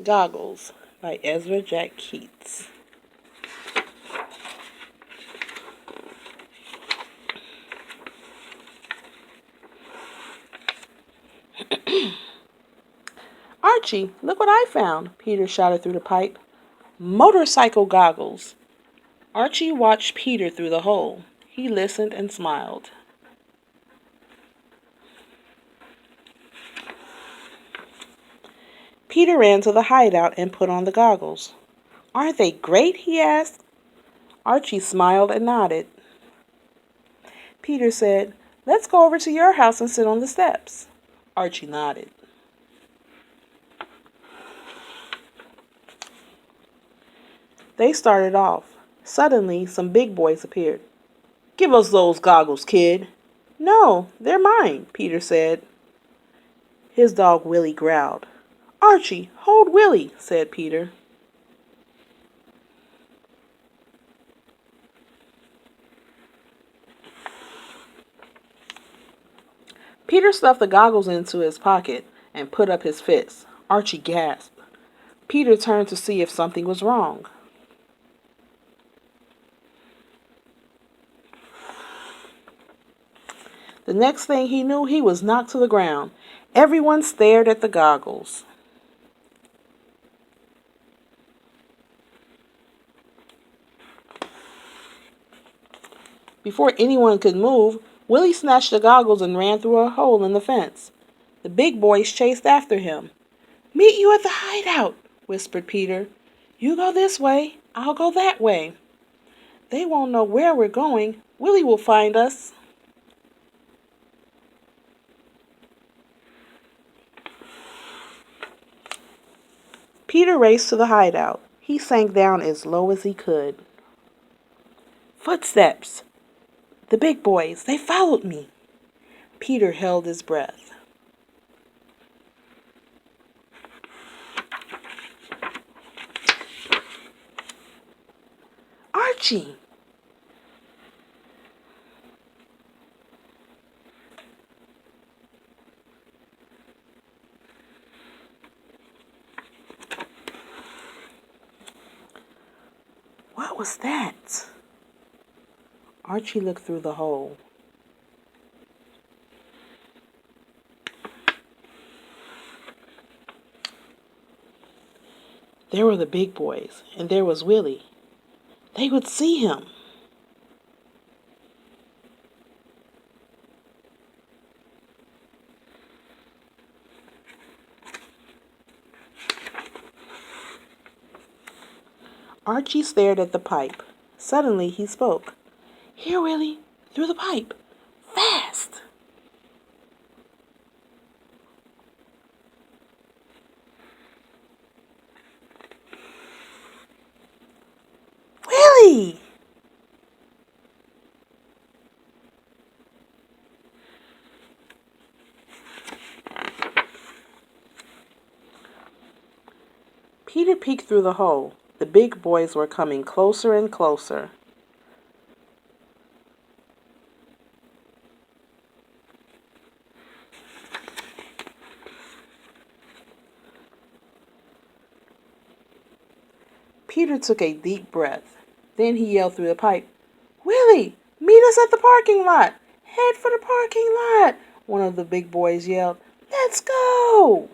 Goggles by Ezra Jack Keats. Archie, look what I found, Peter shouted through the pipe. Motorcycle goggles. Archie watched Peter through the hole. He listened and smiled. Peter ran to the hideout and put on the goggles. Aren't they great? He asked. Archie smiled and nodded. Peter said, Let's go over to your house and sit on the steps. Archie nodded. They started off. Suddenly, some big boys appeared. Give us those goggles, kid. No, they're mine, Peter said. His dog Willie growled. Archie, hold Willie, said Peter. Peter stuffed the goggles into his pocket and put up his fist. Archie gasped. Peter turned to see if something was wrong. The next thing he knew, he was knocked to the ground. Everyone stared at the goggles. Before anyone could move, Willie snatched the goggles and ran through a hole in the fence. The big boys chased after him. Meet you at the hideout, whispered Peter. You go this way, I'll go that way. They won't know where we're going. Willie will find us. Peter raced to the hideout. He sank down as low as he could. Footsteps. The big boys, they followed me. Peter held his breath. Archie! What was that? Archie looked through the hole. There were the big boys, and there was Willie. They would see him. Archie stared at the pipe. Suddenly he spoke. Here, Willie, through the pipe. Fast! Willie! Peter peeked through the hole. The big boys were coming closer and closer. Peter took a deep breath. Then he yelled through the pipe, Willie, meet us at the parking lot. Head for the parking lot. One of the big boys yelled, Let's go!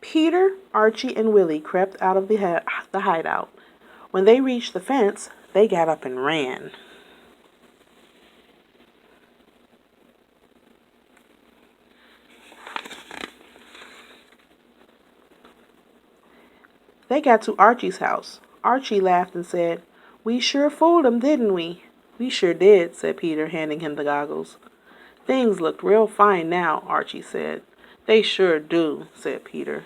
Peter, Archie, and Willie crept out of the hideout. When they reached the fence, they got up and ran. They got to Archie's house. Archie laughed and said, We sure fooled him, didn't we? We sure did, said Peter, handing him the goggles. Things look real fine now, Archie said. They sure do, said Peter.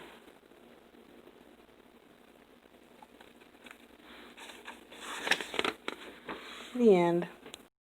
The end.